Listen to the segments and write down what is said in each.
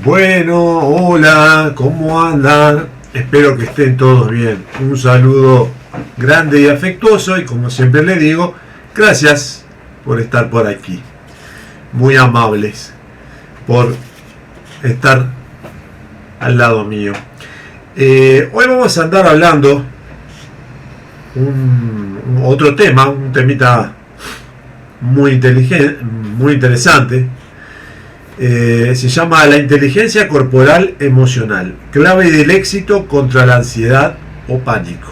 Bueno, hola, ¿cómo andan? Espero que estén todos bien. Un saludo grande y afectuoso y como siempre les digo, gracias por estar por aquí. Muy amables por estar al lado mío. Hoy vamos a andar hablando otro tema, un temita muy inteligente, muy interesante. Se llama la inteligencia corporal emocional, clave del éxito contra la ansiedad o pánico.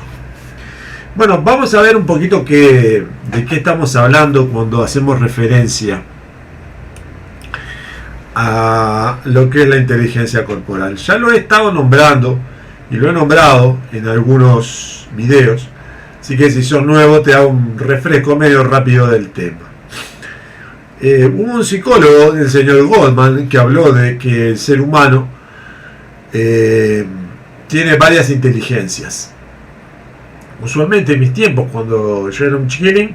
Bueno, vamos a ver un poquito de qué estamos hablando cuando hacemos referencia a lo que es la inteligencia corporal. Ya lo he estado nombrando y lo he nombrado en algunos videos, así que si sos nuevo te hago un refresco medio rápido del tema. Hubo un psicólogo, el señor Goldman, que habló de que el ser humano tiene varias inteligencias. Usualmente en mis tiempos, cuando yo era un chiquilín,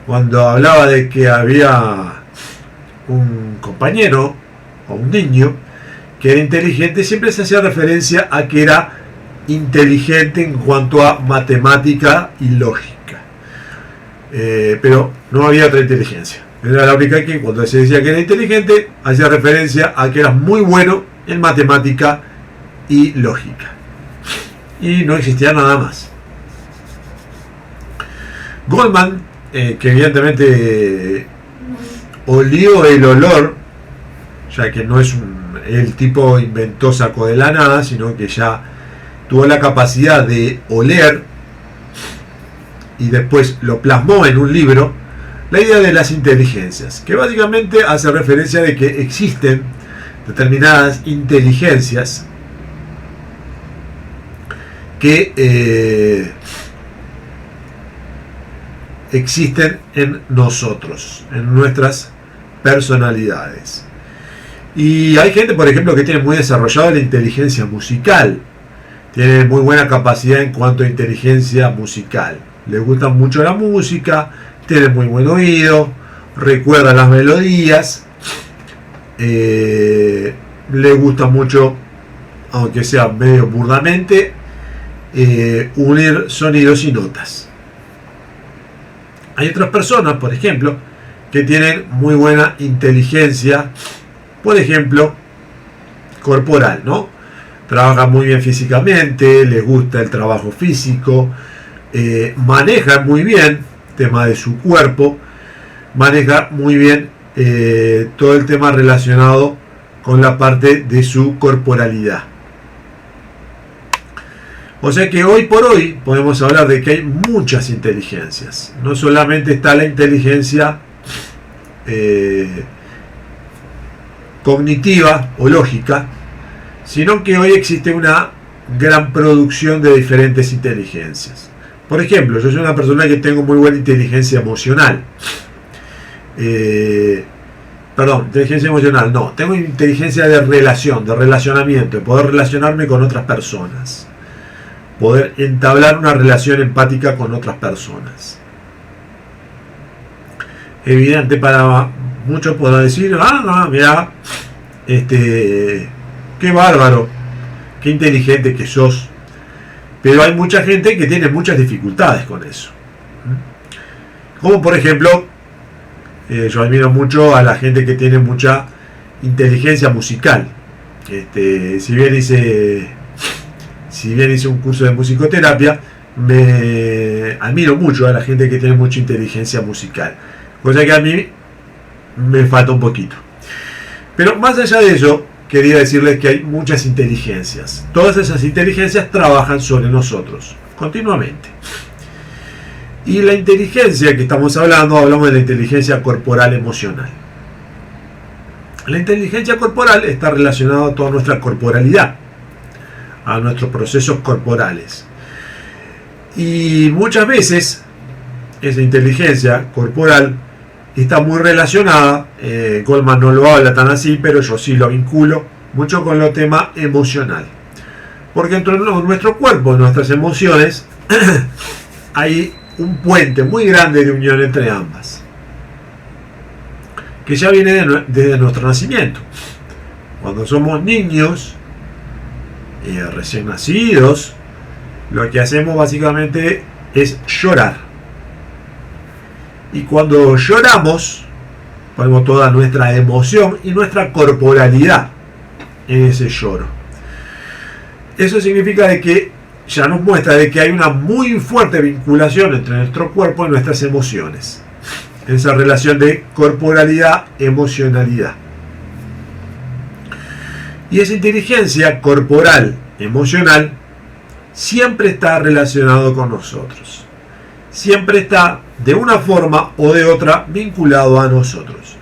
cuando hablaba de que había un compañero o un niño que era inteligente, siempre se hacía referencia a que era inteligente en cuanto a matemática y lógica. Pero no había otra inteligencia. Era la única que cuando se decía que era inteligente, hacía referencia a que era muy bueno en matemática y lógica. Y no existía nada más. Goldman, que evidentemente olió el olor, ya que no es el tipo inventó saco de la nada, sino que ya tuvo la capacidad de oler y después lo plasmó en un libro, la idea de las inteligencias, que básicamente hace referencia de que existen determinadas inteligencias que existen en nosotros, en nuestras personalidades. Y hay gente, por ejemplo, que tiene muy desarrollada la inteligencia musical, tiene muy buena capacidad en cuanto a inteligencia musical, le gusta mucho la música, tiene muy buen oído, recuerda las melodías, le gusta mucho, aunque sea medio burdamente, unir sonidos y notas. Hay otras personas, por ejemplo, que tienen muy buena inteligencia, por ejemplo, corporal, ¿no? Trabajan muy bien físicamente, les gusta el trabajo físico, manejan muy bien tema de su cuerpo, maneja muy bien todo el tema relacionado con la parte de su corporalidad. O sea que hoy por hoy podemos hablar de que hay muchas inteligencias. No solamente está la inteligencia cognitiva o lógica, sino que hoy existe una gran producción de diferentes inteligencias. Por ejemplo, yo soy una persona que tengo muy buena inteligencia emocional. Inteligencia emocional, no. Tengo inteligencia de relación, de relacionamiento, de poder relacionarme con otras personas. Poder entablar una relación empática con otras personas. Evidente para muchos podrán decir, mira, qué bárbaro, qué inteligente que sos. Pero hay mucha gente que tiene muchas dificultades con eso. Como por ejemplo, yo admiro mucho a la gente que tiene mucha inteligencia musical. Si bien hice un curso de musicoterapia, me admiro mucho a la gente que tiene mucha inteligencia musical. Cosa que a mí me falta un poquito. Pero más allá de eso, quería decirles que hay muchas inteligencias. Todas esas inteligencias trabajan sobre nosotros, continuamente. Y la inteligencia que estamos hablamos de la inteligencia corporal emocional. La inteligencia corporal está relacionada a toda nuestra corporalidad, a nuestros procesos corporales. Y muchas veces esa inteligencia corporal está muy relacionada, Goldman no lo habla tan así, pero yo sí lo vinculo mucho con el tema emocional. Porque entre nuestro cuerpo y nuestras emociones hay un puente muy grande de unión entre ambas, que ya viene desde nuestro nacimiento. Cuando somos niños, recién nacidos, lo que hacemos básicamente es llorar. Y cuando lloramos, ponemos toda nuestra emoción y nuestra corporalidad en ese lloro. Eso significa de que ya nos muestra de que hay una muy fuerte vinculación entre nuestro cuerpo y nuestras emociones. Esa relación de corporalidad-emocionalidad. Y esa inteligencia corporal, emocional, siempre está relacionado con nosotros. Siempre está de una forma o de otra vinculado a nosotros.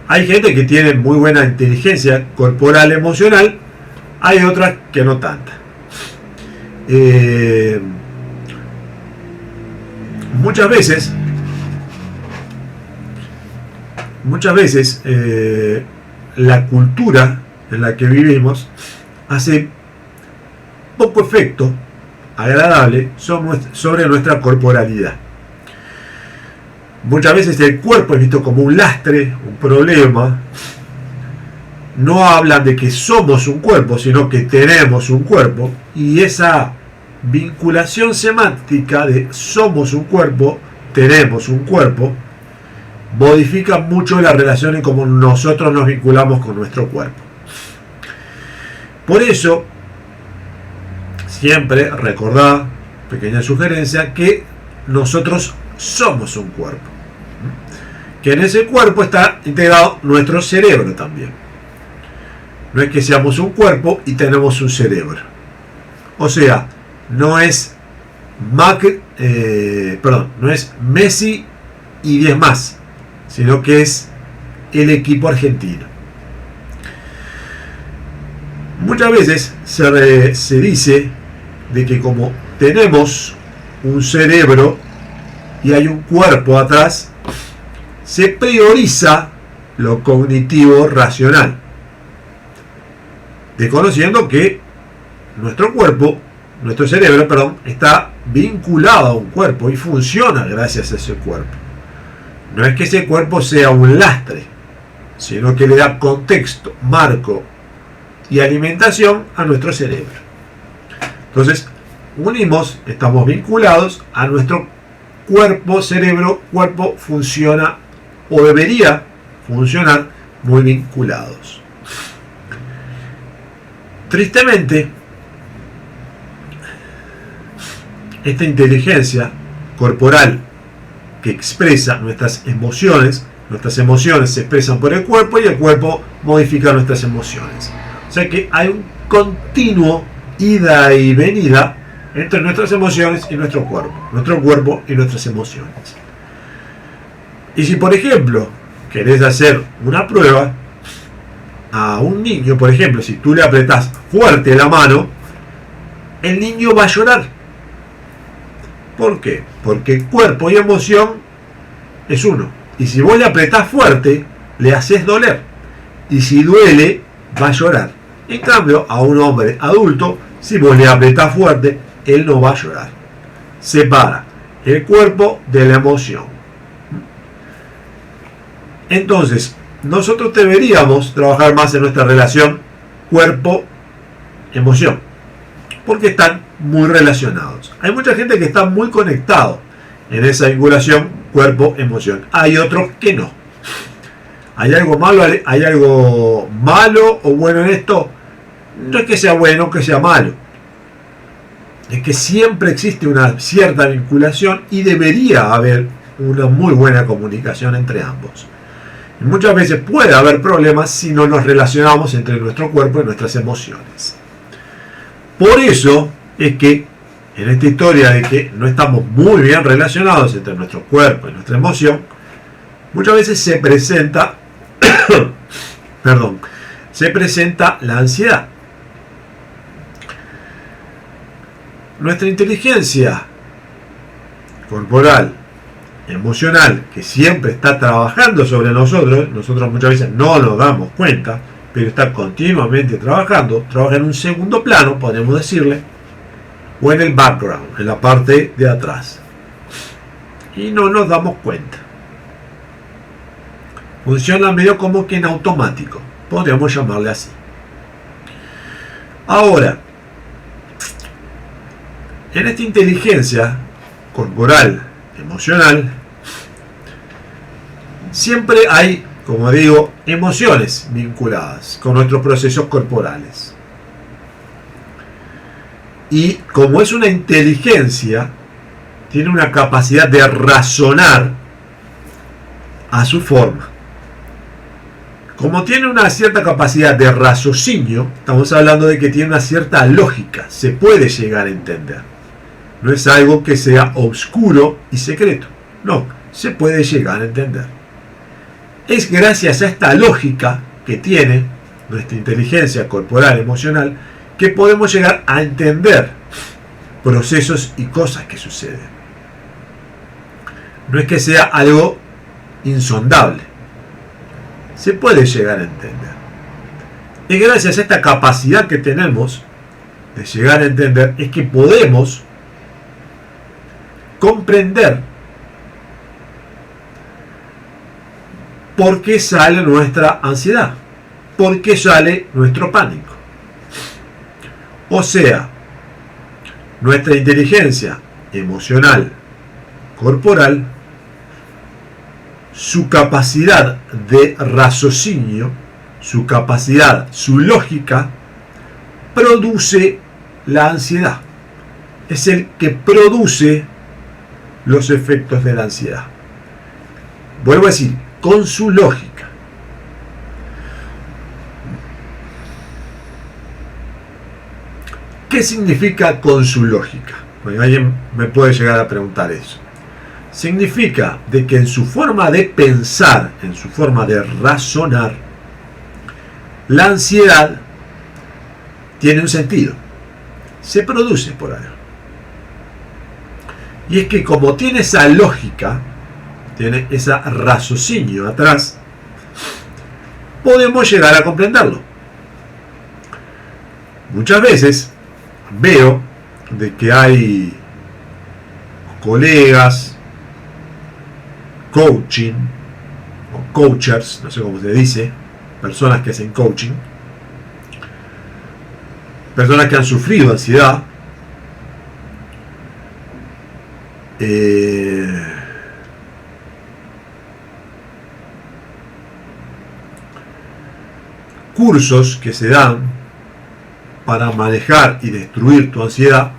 Hay gente que tiene muy buena inteligencia corporal, emocional, hay otras que no tanta. Muchas veces la cultura en la que vivimos hace poco efecto agradable sobre nuestra corporalidad. Muchas veces el cuerpo es visto como un lastre, un problema. No hablan de que somos un cuerpo, sino que tenemos un cuerpo, y esa vinculación semántica de somos un cuerpo, tenemos un cuerpo, modifica mucho la relación en cómo nosotros nos vinculamos con nuestro cuerpo. Por eso, siempre recordad, pequeña sugerencia, que nosotros somos un cuerpo. Que en ese cuerpo está integrado nuestro cerebro también. No es que seamos un cuerpo y tenemos un cerebro. O sea, no es no es Messi y 10 más, sino que es el equipo argentino. Muchas veces se dice de que como tenemos un cerebro y hay un cuerpo atrás, se prioriza lo cognitivo racional, desconociendo que nuestro cerebro, está vinculado a un cuerpo y funciona gracias a ese cuerpo. No es que ese cuerpo sea un lastre, sino que le da contexto, marco y alimentación a nuestro cerebro. Entonces, estamos vinculados a nuestro cuerpo funciona o debería funcionar muy vinculados. Tristemente, esta inteligencia corporal que expresa nuestras emociones se expresan por el cuerpo y el cuerpo modifica nuestras emociones. O sea que hay un continuo ida y venida entre nuestras emociones y nuestro cuerpo y nuestras emociones. Y si, por ejemplo, querés hacer una prueba a un niño, por ejemplo, si tú le apretás fuerte la mano, el niño va a llorar. ¿Por qué? Porque cuerpo y emoción es uno. Y si vos le apretás fuerte, le haces doler. Y si duele, va a llorar. En cambio, a un hombre adulto, si vos le apretás fuerte, él no va a llorar. Separa el cuerpo de la emoción. Entonces, nosotros deberíamos trabajar más en nuestra relación cuerpo-emoción, porque están muy relacionados. Hay mucha gente que está muy conectado en esa vinculación cuerpo-emoción. Hay otros que no. ¿Hay algo malo o bueno en esto? No es que sea bueno o que sea malo. Es que siempre existe una cierta vinculación y debería haber una muy buena comunicación entre ambos. Y muchas veces puede haber problemas si no nos relacionamos entre nuestro cuerpo y nuestras emociones. Por eso es que en esta historia de que no estamos muy bien relacionados entre nuestro cuerpo y nuestra emoción, muchas veces se presenta la ansiedad. Nuestra inteligencia corporal, emocional, que siempre está trabajando sobre nosotros muchas veces no nos damos cuenta, pero está continuamente trabajando, trabaja en un segundo plano, podemos decirle, o en el background, en la parte de atrás. Y no nos damos cuenta. Funciona medio como que en automático, podríamos llamarle así. Ahora, en esta inteligencia corporal, emocional, siempre hay, como digo, emociones vinculadas con nuestros procesos corporales. Y como es una inteligencia, tiene una capacidad de razonar a su forma. Como tiene una cierta capacidad de raciocinio, estamos hablando de que tiene una cierta lógica, se puede llegar a entender. No es algo que sea oscuro y secreto, no, se puede llegar a entender. Es gracias a esta lógica que tiene nuestra inteligencia corporal emocional que podemos llegar a entender procesos y cosas que suceden. No es que sea algo insondable, se puede llegar a entender. Es gracias a esta capacidad que tenemos de llegar a entender es que podemos comprender por qué sale nuestra ansiedad, por qué sale nuestro pánico. O sea, nuestra inteligencia emocional, corporal, su capacidad de raciocinio, su capacidad, su lógica, produce la ansiedad. Es el que produce los efectos de la ansiedad. Vuelvo a decir, con su lógica. ¿Qué significa con su lógica? Bueno, alguien me puede llegar a preguntar eso. Significa de que en su forma de pensar, en su forma de razonar, la ansiedad tiene un sentido. Se produce por algo. Y es que como tiene esa lógica, tiene ese raciocinio atrás, podemos llegar a comprenderlo. Muchas veces veo de que hay colegas, coaching, o coachers, no sé cómo se dice, personas que hacen coaching, personas que han sufrido ansiedad, cursos que se dan para manejar y destruir tu ansiedad,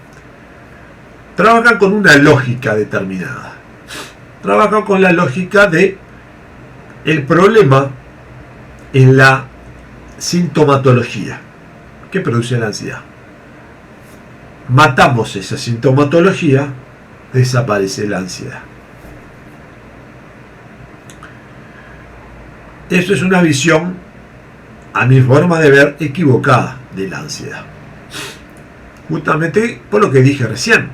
trabajan con una lógica determinada. Trabajan con la lógica de el problema en la sintomatología que produce la ansiedad. Matamos esa sintomatología, desaparece la ansiedad. Esto es una visión, a mi forma de ver, equivocada de la ansiedad. Justamente por lo que dije recién.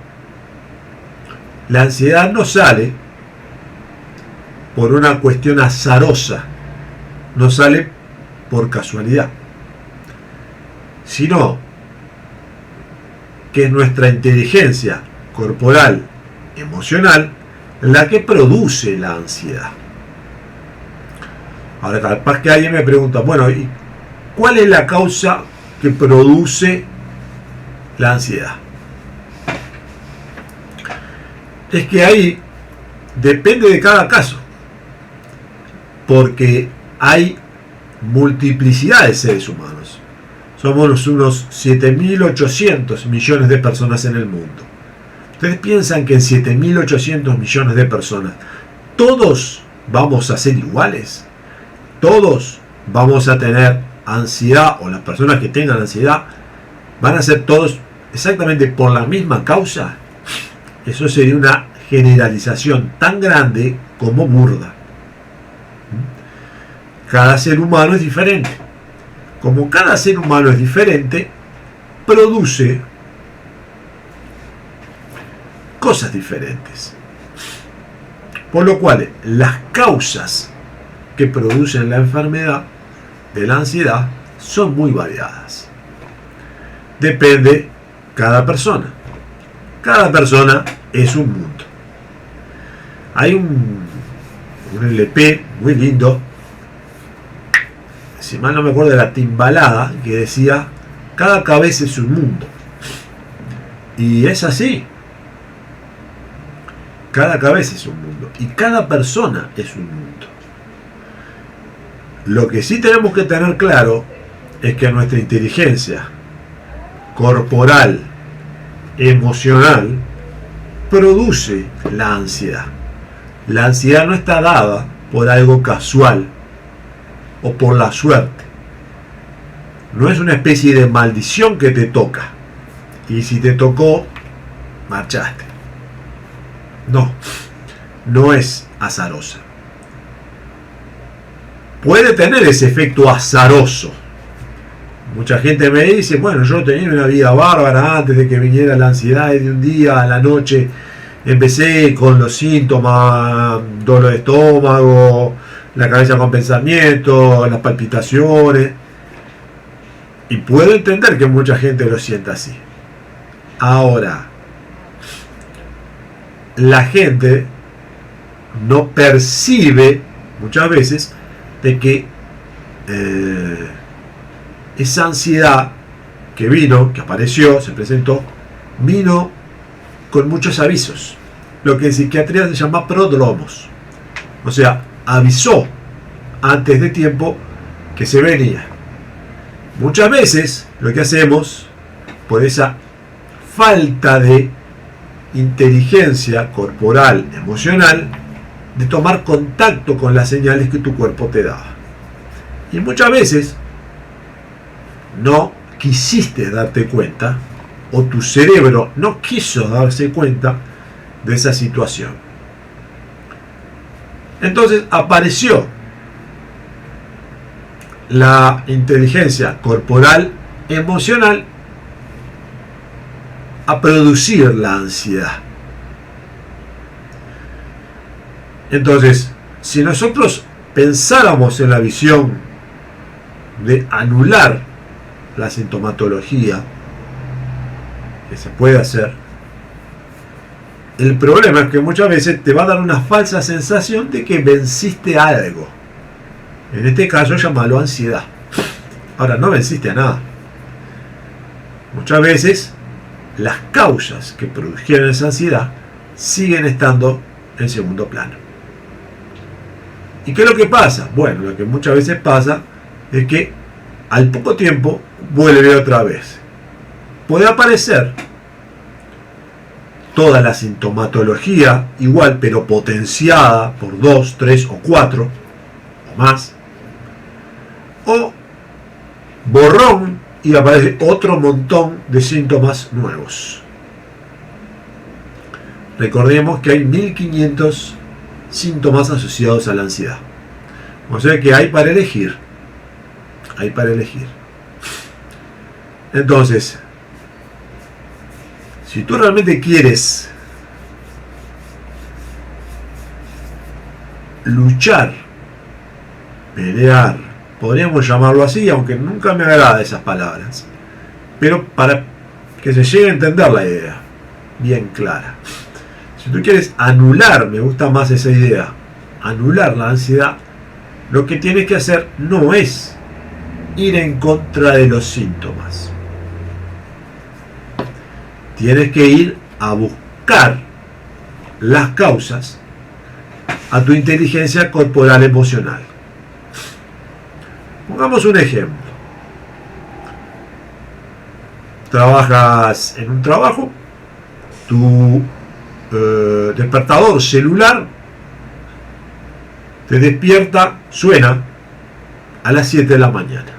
La ansiedad no sale por una cuestión azarosa, no sale por casualidad, sino que es nuestra inteligencia corporal, emocional, la que produce la ansiedad. Ahora, capaz que alguien me pregunta, bueno, ¿y cuál es la causa que produce la ansiedad? Es que ahí depende de cada caso, porque hay multiplicidad de seres humanos. Somos unos 7.800 millones de personas en el mundo. ¿Ustedes piensan que en 7.800 millones de personas todos vamos a ser iguales? ¿Todos vamos a tener ansiedad, o las personas que tengan ansiedad van a ser todos exactamente por la misma causa? Eso sería una generalización tan grande como burda. Cada ser humano es diferente. Como cada ser humano es diferente, produce cosas diferentes. Por lo cual, las causas que producen la enfermedad de la ansiedad son muy variadas. Depende cada persona. Cada persona es un mundo. Hay un LP muy lindo, si mal no me acuerdo, de la Timbalada, que decía: cada cabeza es un mundo. Y es así. Cada cabeza es un mundo. Y cada persona es un mundo. Lo que sí tenemos que tener claro es que nuestra inteligencia corporal, emocional, produce la ansiedad. La ansiedad no está dada por algo casual o por la suerte. No es una especie de maldición que te toca. Y si te tocó, marchaste. No, no es azarosa. Puede tener ese efecto azaroso. Mucha gente me dice, bueno, yo tenía una vida bárbara antes de que viniera la ansiedad y de un día a la noche empecé con los síntomas, dolor de estómago, la cabeza con pensamientos, las palpitaciones. Y puedo entender que mucha gente lo sienta así. Ahora, la gente no percibe muchas veces de que esa ansiedad que vino, que apareció, se presentó, vino con muchos avisos. Lo que en psiquiatría se llama prodromos. O sea, avisó antes de tiempo que se venía. Muchas veces lo que hacemos, por esa falta de inteligencia corporal, emocional, de tomar contacto con las señales que tu cuerpo te daba. Y muchas veces no quisiste darte cuenta, o tu cerebro no quiso darse cuenta de esa situación. Entonces apareció la inteligencia corporal, emocional, a producir la ansiedad. Entonces, si nosotros pensáramos en la visión de anular la sintomatología, que se puede hacer, el problema es que muchas veces te va a dar una falsa sensación de que venciste algo. En este caso, llamalo ansiedad. Ahora, no venciste a nada. Muchas veces las causas que produjeron esa ansiedad siguen estando en segundo plano. ¿Y qué es lo que pasa? Bueno, lo que muchas veces pasa es que al poco tiempo vuelve otra vez. Puede aparecer toda la sintomatología igual, pero potenciada por 2, 3 o 4 o más. O borrón y aparece otro montón de síntomas nuevos. Recordemos que hay 1500 síntomas asociados a la ansiedad. O sea que hay para elegir. Hay para elegir. Entonces, si tú realmente quieres luchar, pelear, podríamos llamarlo así, aunque nunca me agrada esas palabras, pero para que se llegue a entender la idea bien clara. Si tú quieres anular, me gusta más esa idea, anular la ansiedad, lo que tienes que hacer no es ir en contra de los síntomas. Tienes que ir a buscar las causas a tu inteligencia corporal emocional. Pongamos un ejemplo. Trabajas en un trabajo, tu despertador celular te despierta, suena a las 7 de la mañana.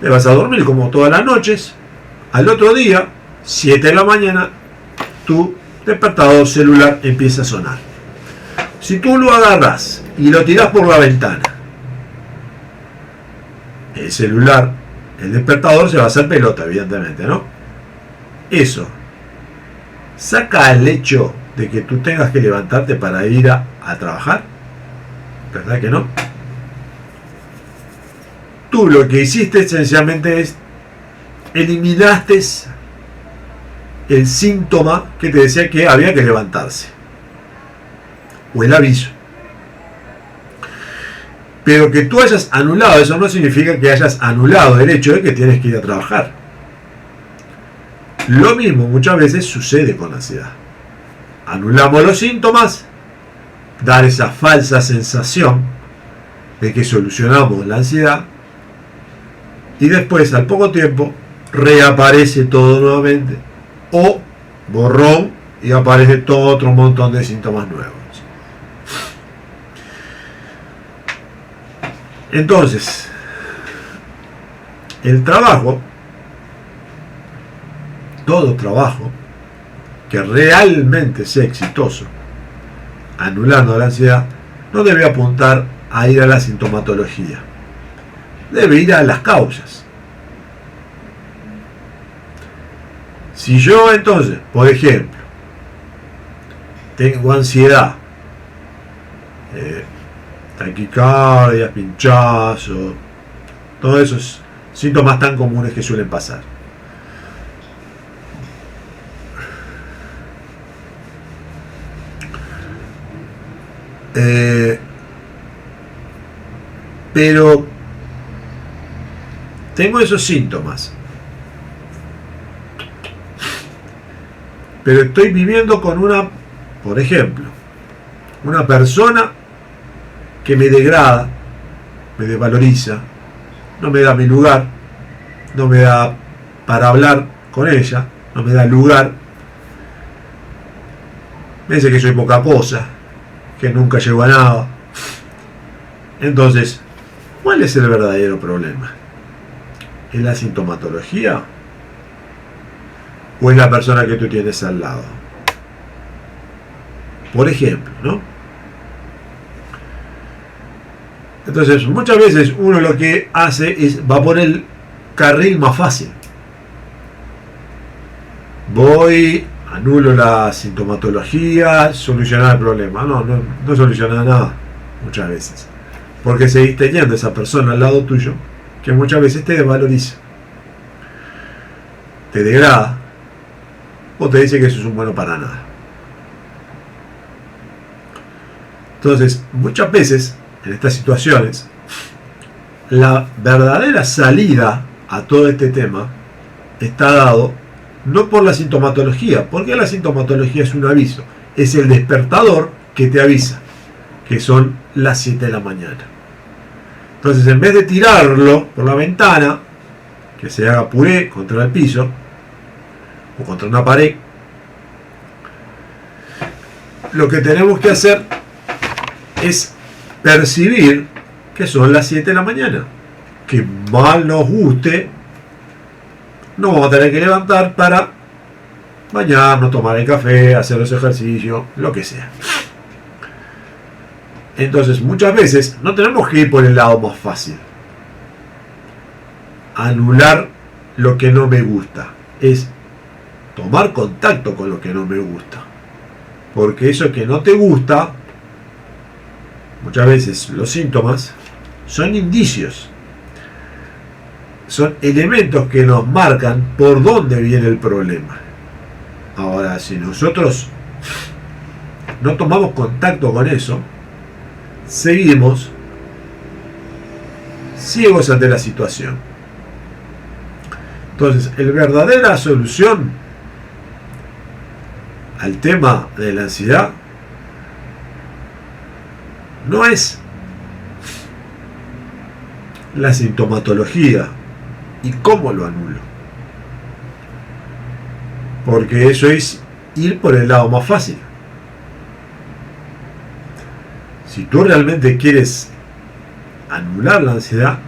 Te vas a dormir como todas las noches. Al otro día, 7 de la mañana, tu despertador celular empieza a sonar. Si tú lo agarras y lo tirás por la ventana, el celular, el despertador se va a hacer pelota, evidentemente, ¿no? Eso saca el hecho de que tú tengas que levantarte para ir a trabajar, ¿verdad que no? Tú lo que hiciste esencialmente es eliminaste el síntoma que te decía que había que levantarse, o el aviso. Pero que tú hayas anulado eso no significa que hayas anulado el hecho de que tienes que ir a trabajar. Lo mismo muchas veces sucede con la ansiedad. Anulamos los síntomas, dar esa falsa sensación de que solucionamos la ansiedad, y después al poco tiempo reaparece todo nuevamente, o borrón, y aparece todo otro montón de síntomas nuevos. Entonces, el trabajo, todo trabajo que realmente sea exitoso, anulando la ansiedad, no debe apuntar a ir a la sintomatología, debe ir a las causas. Si yo entonces, por ejemplo, tengo ansiedad, taquicardia, pinchazo, todos esos síntomas tan comunes que suelen pasar, pero tengo esos síntomas, pero estoy viviendo con una, por ejemplo, una persona que me degrada, me desvaloriza, no me da mi lugar, no me da para hablar con ella, no me da lugar, me dice que soy poca cosa, que nunca llego a nada. Entonces, ¿cuál es el verdadero problema? ¿Es la sintomatología o es la persona que tú tienes al lado? Por ejemplo, ¿no? Entonces, muchas veces uno lo que hace es, va por el carril más fácil. Voy, anulo la sintomatología, solucionar el problema. No soluciona nada, muchas veces. Porque seguís teniendo esa persona al lado tuyo que muchas veces te desvaloriza, te degrada, o te dice que eso es un bueno para nada. Entonces, muchas veces, en estas situaciones, la verdadera salida a todo este tema está dado no por la sintomatología, porque la sintomatología es un aviso, es el despertador que te avisa que son las 7 de la mañana. Entonces, en vez de tirarlo por la ventana, que se haga puré contra el piso o contra una pared, lo que tenemos que hacer es percibir que son las 7 de la mañana. Que mal nos guste, nos vamos a tener que levantar para bañarnos, tomar el café, hacer los ejercicios, lo que sea. Entonces, muchas veces no tenemos que ir por el lado más fácil. Anular lo que no me gusta. Es tomar contacto con lo que no me gusta. Porque eso que no te gusta, muchas veces los síntomas, son indicios. Son elementos que nos marcan por dónde viene el problema. Ahora, si nosotros no tomamos contacto con eso, seguimos ciegos ante la situación. Entonces, la verdadera solución al tema de la ansiedad no es la sintomatología y cómo lo anulo, porque eso es ir por el lado más fácil. Si tú realmente quieres anular la ansiedad,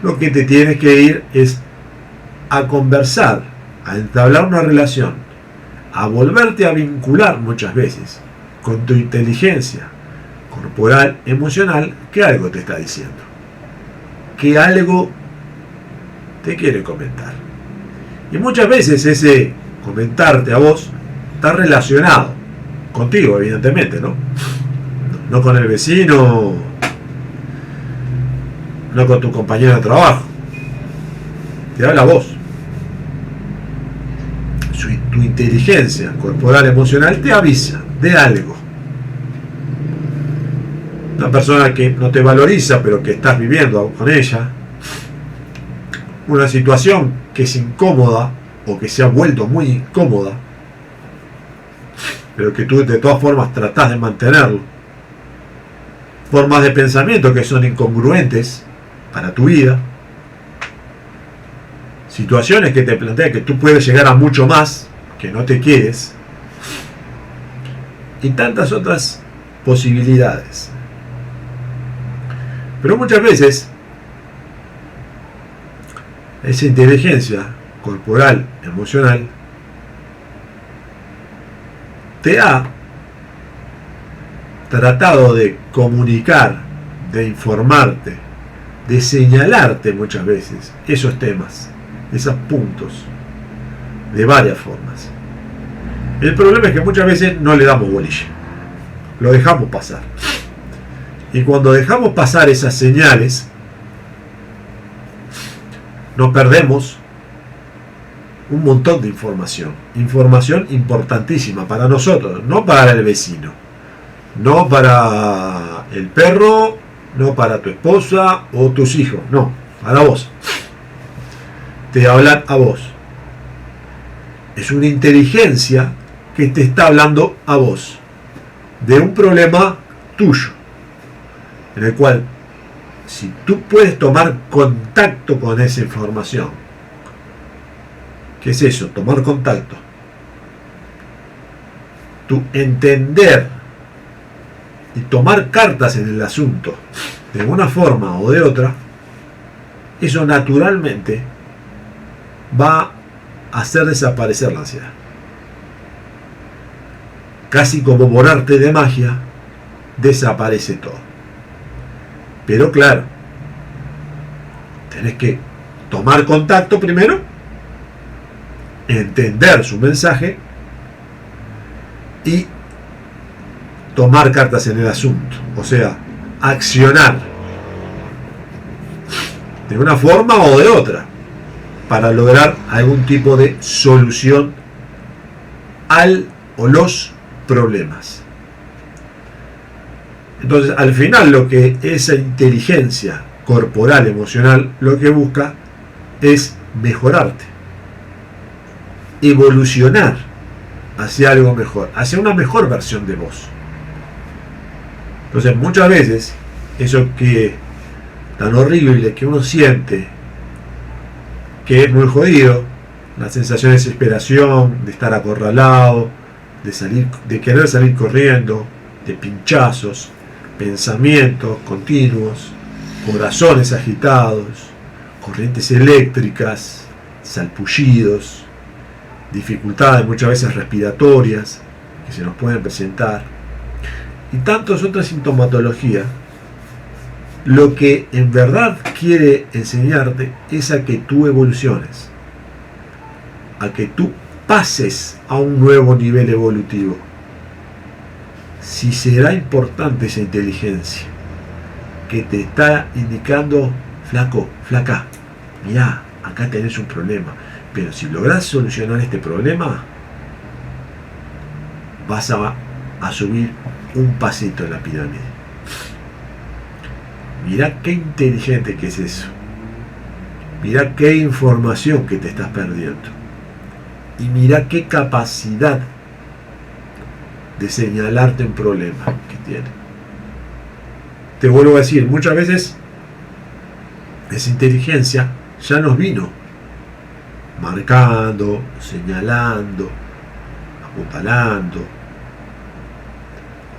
lo que te tienes que ir es a conversar, a entablar una relación, a volverte a vincular muchas veces con tu inteligencia corporal, emocional, que algo te está diciendo, que algo te quiere comentar. Y muchas veces ese comentarte a vos está relacionado contigo, evidentemente, ¿no? No con el vecino, no con tu compañero de trabajo. Te habla a vos. Tu inteligencia corporal emocional te avisa de algo. una persona que no te valoriza pero que estás viviendo con ella, una situación que es incómoda o que se ha vuelto muy incómoda, pero que tú de todas formas tratás de mantenerlo, formas de pensamiento que son incongruentes para tu vida, situaciones que te plantean que tú puedes llegar a mucho más, que no te quieres, y tantas otras posibilidades. Pero muchas veces esa inteligencia corporal, emocional, te ha tratado de comunicar, de informarte, de señalarte muchas veces esos temas, esos puntos, de varias formas. El problema es que muchas veces no le damos bolilla, lo dejamos pasar. Y cuando dejamos pasar esas señales, nos perdemos un montón de información importantísima para nosotros, no para el vecino, no para el perro, no para tu esposa o tus hijos, no, para vos. Te hablan a vos. Es una inteligencia que te está hablando a vos de un problema tuyo, en el cual si tú puedes tomar contacto con esa información. ¿Qué es eso? Tomar contacto. Tu entender y tomar cartas en el asunto de una forma o de otra, eso naturalmente va a hacer desaparecer la ansiedad. Casi como por arte de magia, desaparece todo. Pero claro, tenés que tomar contacto primero, entender su mensaje y tomar cartas en el asunto, o sea, accionar de una forma o de otra para lograr algún tipo de solución al o los problemas. Entonces, al final, lo que esa inteligencia corporal, emocional, lo que busca es mejorarte, evolucionar hacia algo mejor, hacia una mejor versión de vos. Entonces, muchas veces, eso que tan horrible que uno siente, que es muy jodido, la sensación de desesperación, de estar acorralado, de salir, de querer salir corriendo, de pinchazos, pensamientos continuos, corazones agitados, corrientes eléctricas, salpullidos, dificultades muchas veces respiratorias que se nos pueden presentar y tantas otras sintomatologías. Lo que en verdad quiere enseñarte es a que tú evoluciones, a que tú pases a un nuevo nivel evolutivo. Si será importante esa inteligencia que te está indicando, flaco, flaca, mirá, acá tenés un problema, pero si lográs solucionar este problema, vas a subir un pasito en la pirámide. Mirá qué inteligente que es eso. Mirá qué información que te estás perdiendo. Y mirá qué capacidad de señalarte un problema que tiene. Te vuelvo a decir, muchas veces esa inteligencia ya nos vino marcando, señalando, apuntalando,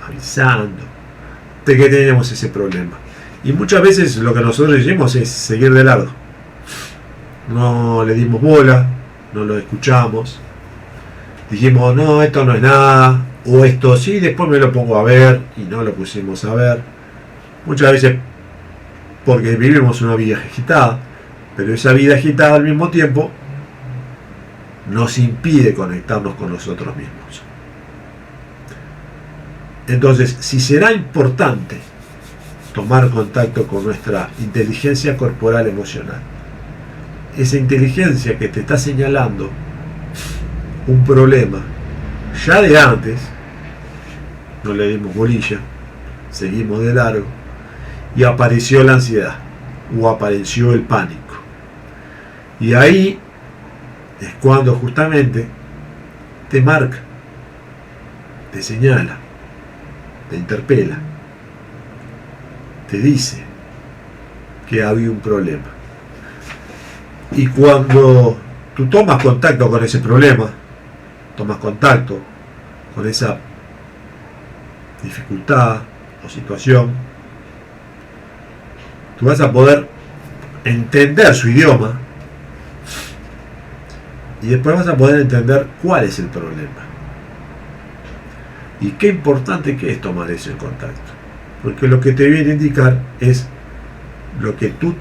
avisando de que tenemos ese problema. Y muchas veces lo que nosotros hicimos es seguir de largo. No le dimos bola, no lo escuchamos. Dijimos, no, esto no es nada, o esto sí, después me lo pongo a ver, y no lo pusimos a ver. Muchas veces porque vivimos una vida agitada, pero esa vida agitada al mismo tiempo nos impide conectarnos con nosotros mismos. Entonces, si será importante tomar contacto con nuestra inteligencia corporal emocional, esa inteligencia que te está señalando un problema ya de antes, no le dimos bolilla, seguimos de largo, y apareció la ansiedad o apareció el pánico. Y ahí es cuando justamente te marca, te señala, te interpela, te dice que había un problema. Y cuando tú tomas contacto con ese problema, tomas contacto con esa dificultad o situación, tú vas a poder entender su idioma y después vas a poder entender cuál es el problema. Y qué importante que es tomar ese contacto, porque lo que te viene a indicar es lo que tú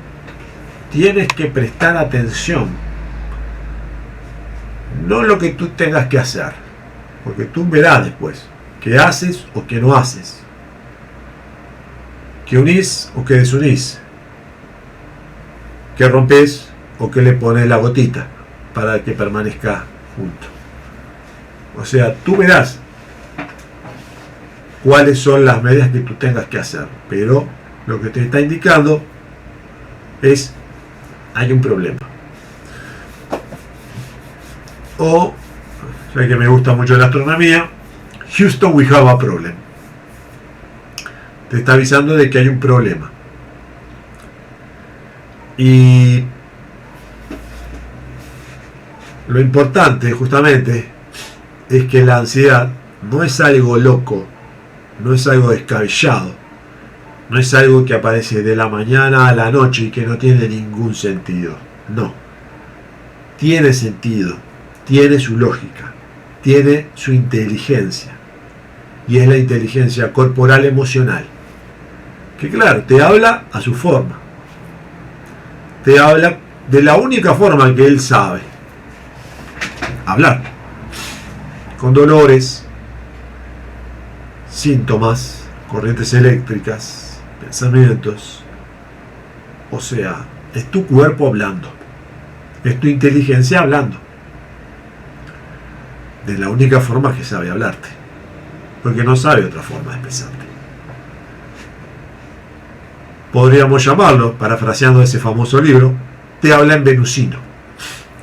tienes que prestar atención, no lo que tú tengas que hacer, porque tú verás después qué haces o qué no haces, qué unís o qué desunís, qué rompes o qué le pones la gotita para que permanezca junto. O sea, tú verás cuáles son las medidas que tú tengas que hacer, pero lo que te está indicando es hay un problema. O, ya que me gusta mucho la astronomía, Houston, we have a problem. Te está avisando de que hay un problema. Y lo importante justamente es que la ansiedad no es algo loco, no es algo descabellado, no es algo que aparece de la mañana a la noche y que no tiene ningún sentido. No, tiene sentido, tiene su lógica, tiene su inteligencia, y es la inteligencia corporal emocional, que claro, te habla a su forma, te habla de la única forma que él sabe hablar, con dolores, síntomas, corrientes eléctricas, pensamientos. O sea, es tu cuerpo hablando, es tu inteligencia hablando, de la única forma que sabe hablarte, porque no sabe otra forma de expresarte. Podríamos llamarlo, parafraseando ese famoso libro, te habla en venusino.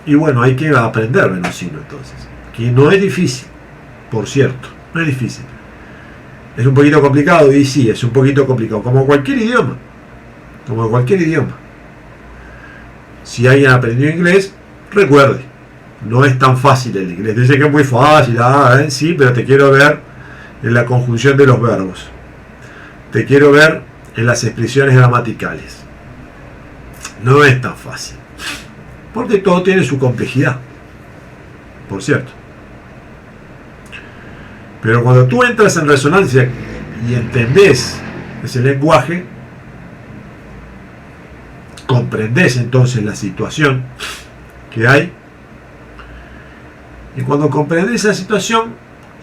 Y bueno, hay que aprender venusino entonces, que no es difícil, por cierto, no es difícil. Es un poquito complicado, y sí, es un poquito complicado, como cualquier idioma. Como cualquier idioma. Si alguien aprendió inglés, recuerde, no es tan fácil el inglés. Dice que es muy fácil, sí, pero te quiero ver en la conjunción de los verbos. Te quiero ver en las expresiones gramaticales. No es tan fácil. Porque todo tiene su complejidad, por cierto. Pero cuando tú entras en resonancia y entendés ese lenguaje, comprendés entonces la situación que hay, y cuando comprendés esa situación,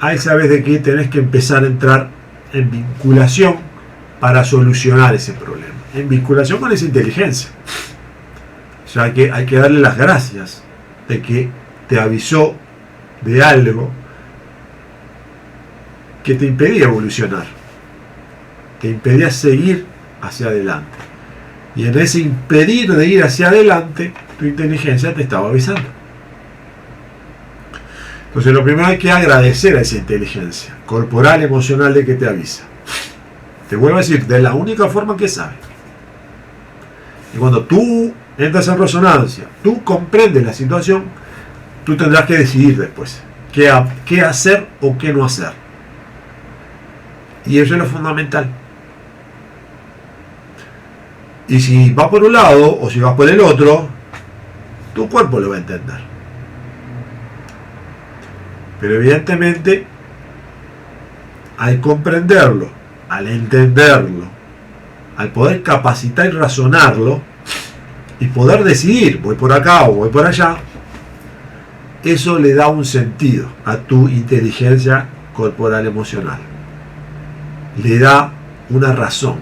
ahí sabes de que tenés que empezar a entrar en vinculación para solucionar ese problema, en vinculación con esa inteligencia. O sea que hay que darle las gracias de que te avisó de algo que te impedía evolucionar, te impedía seguir hacia adelante. Y en ese impedir de ir hacia adelante, tu inteligencia te estaba avisando. Entonces lo primero hay que agradecer a esa inteligencia corporal, emocional de que te avisa. Te vuelvo a decir, de la única forma que sabe. Y cuando tú entras en resonancia, tú comprendes la situación, tú tendrás que decidir después qué hacer o qué no hacer. Y eso es lo fundamental. Y si vas por un lado o si vas por el otro, tu cuerpo lo va a entender. Pero evidentemente, al comprenderlo, al entenderlo, al poder capacitar y razonarlo, y poder decidir, voy por acá o voy por allá, eso le da un sentido a tu inteligencia corporal emocional. Le da una razón.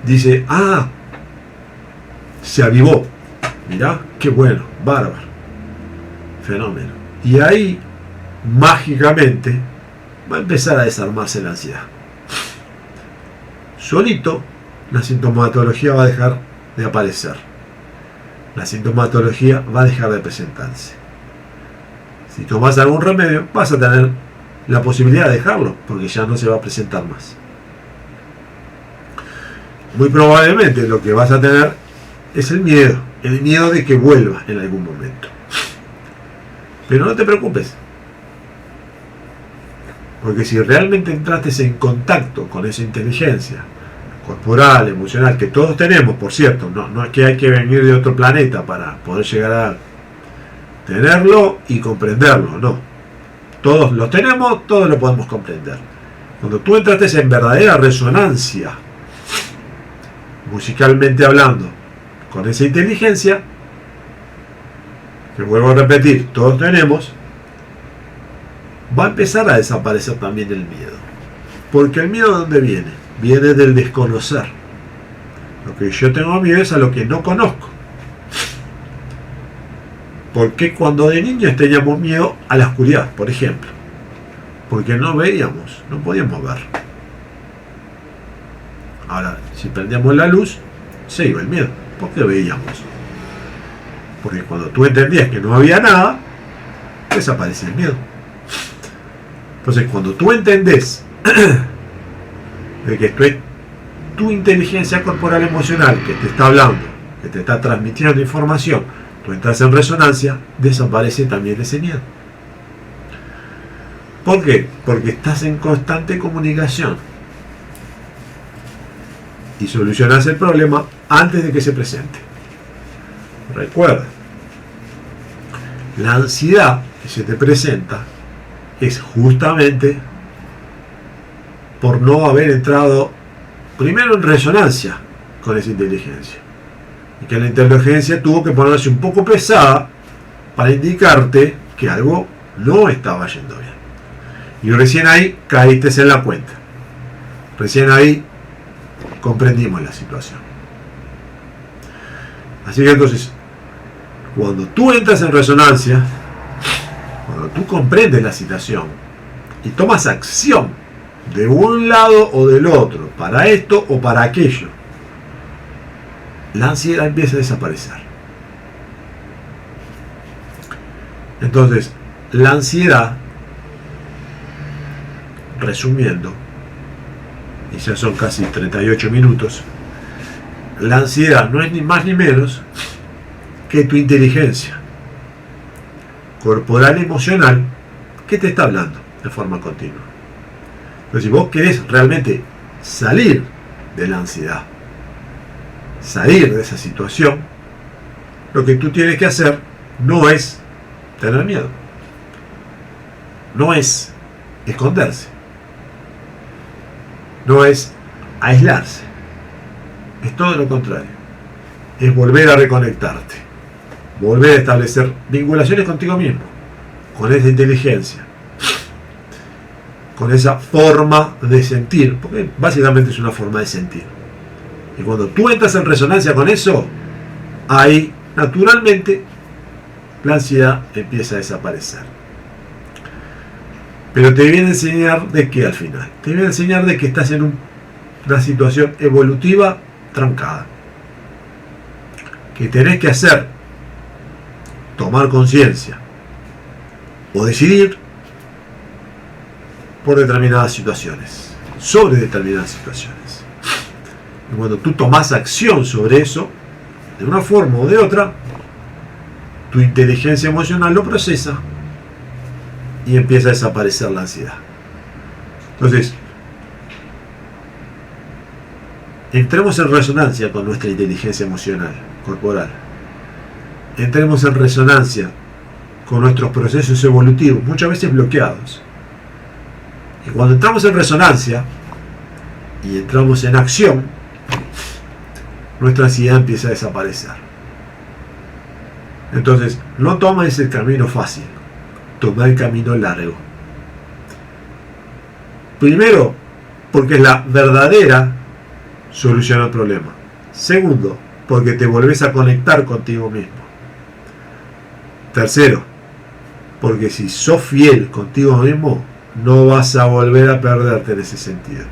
Dice, se avivó. Mirá, qué bueno, bárbaro. Fenómeno. Y ahí, mágicamente, va a empezar a desarmarse la ansiedad. solito la sintomatología va a dejar de aparecer. La sintomatología va a dejar de presentarse. Si tomas algún remedio, vas a tener la posibilidad de dejarlo, porque ya no se va a presentar más. Muy probablemente lo que vas a tener es el miedo de que vuelva en algún momento. Pero no te preocupes, porque si realmente entraste en contacto con esa inteligencia corporal, emocional, que todos tenemos, por cierto, no es que hay que venir de otro planeta para poder llegar a tenerlo y comprenderlo, no. Todos lo tenemos, todos lo podemos comprender. Cuando tú entraste en verdadera resonancia, musicalmente hablando, con esa inteligencia, que vuelvo a repetir, todos tenemos, va a empezar a desaparecer también el miedo. Porque el miedo, ¿de dónde viene? Viene del desconocer. Lo que yo tengo miedo es a lo que no conozco. Porque cuando de niños teníamos miedo a la oscuridad, por ejemplo, porque no veíamos, no podíamos ver. Ahora, si prendíamos la luz, se iba el miedo. ¿Por qué veíamos? Porque cuando tú entendías que no había nada, desaparecía el miedo. Entonces, cuando tú entendés de que esto es tu inteligencia corporal emocional que te está hablando, que te está transmitiendo información, tú entras en resonancia, desaparece también ese miedo. ¿Por qué? Porque estás en constante comunicación y solucionas el problema antes de que se presente. Recuerda, la ansiedad que se te presenta es justamente por no haber entrado primero en resonancia con esa inteligencia, y que la inteligencia tuvo que ponerse un poco pesada para indicarte que algo no estaba yendo bien, y recién ahí caíste en la cuenta, recién ahí comprendimos la situación. Así que entonces, cuando tú entras en resonancia, cuando tú comprendes la situación y tomas acción de un lado o del otro, para esto o para aquello, la ansiedad empieza a desaparecer. Entonces, la ansiedad, resumiendo, y ya son casi 38 minutos, la ansiedad no es ni más ni menos que tu inteligencia corporal y emocional que te está hablando de forma continua. Pero si vos querés realmente salir de la ansiedad, salir de esa situación, lo que tú tienes que hacer no es tener miedo, no es esconderse, no es aislarse, es todo lo contrario, es volver a reconectarte, volver a establecer vinculaciones contigo mismo, con esa inteligencia, con esa forma de sentir, porque básicamente es una forma de sentir. Y cuando tú entras en resonancia con eso, ahí naturalmente la ansiedad empieza a desaparecer. Pero te viene a enseñar de qué al final. Te viene a enseñar de que estás en una situación evolutiva trancada. Que tenés que hacer, tomar conciencia o decidir por determinadas situaciones, sobre determinadas situaciones. Y cuando tú tomas acción sobre eso, de una forma o de otra, tu inteligencia emocional lo procesa y empieza a desaparecer la ansiedad. Entonces, entremos en resonancia con nuestra inteligencia emocional corporal. Entremos en resonancia con nuestros procesos evolutivos, muchas veces bloqueados. Y cuando entramos en resonancia y entramos en acción, nuestra ansiedad empieza a desaparecer. Entonces, no tomes el camino fácil, toma el camino largo. Primero, porque es la verdadera solución al problema. Segundo, porque te volvés a conectar contigo mismo. Tercero, porque si sos fiel contigo mismo, no vas a volver a perderte en ese sentido.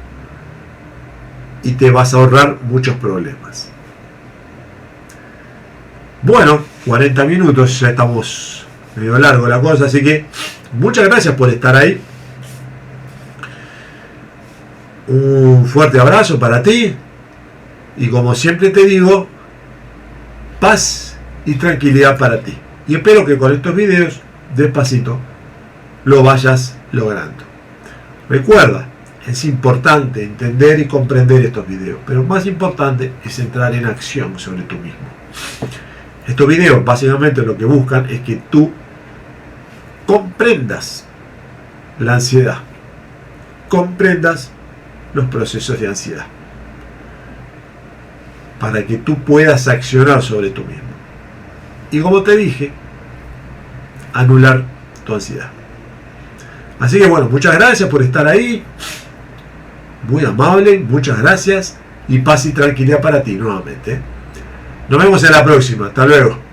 y te vas a ahorrar muchos problemas. Bueno, 40 minutos, ya estamos medio largo la cosa, así que muchas gracias por estar ahí. Un fuerte abrazo para ti y como siempre te digo, paz y tranquilidad para ti. Y espero que con estos videos, despacito, lo vayas logrando. Recuerda, es importante entender y comprender estos videos, pero más importante es entrar en acción sobre tú mismo. Estos videos básicamente lo que buscan es que tú comprendas la ansiedad, comprendas los procesos de ansiedad, para que tú puedas accionar sobre tú mismo. Y como te dije, anular tu ansiedad. Así que bueno, muchas gracias por estar ahí. Muy amable, muchas gracias. Y paz y tranquilidad para ti nuevamente. Nos vemos en la próxima. Hasta luego.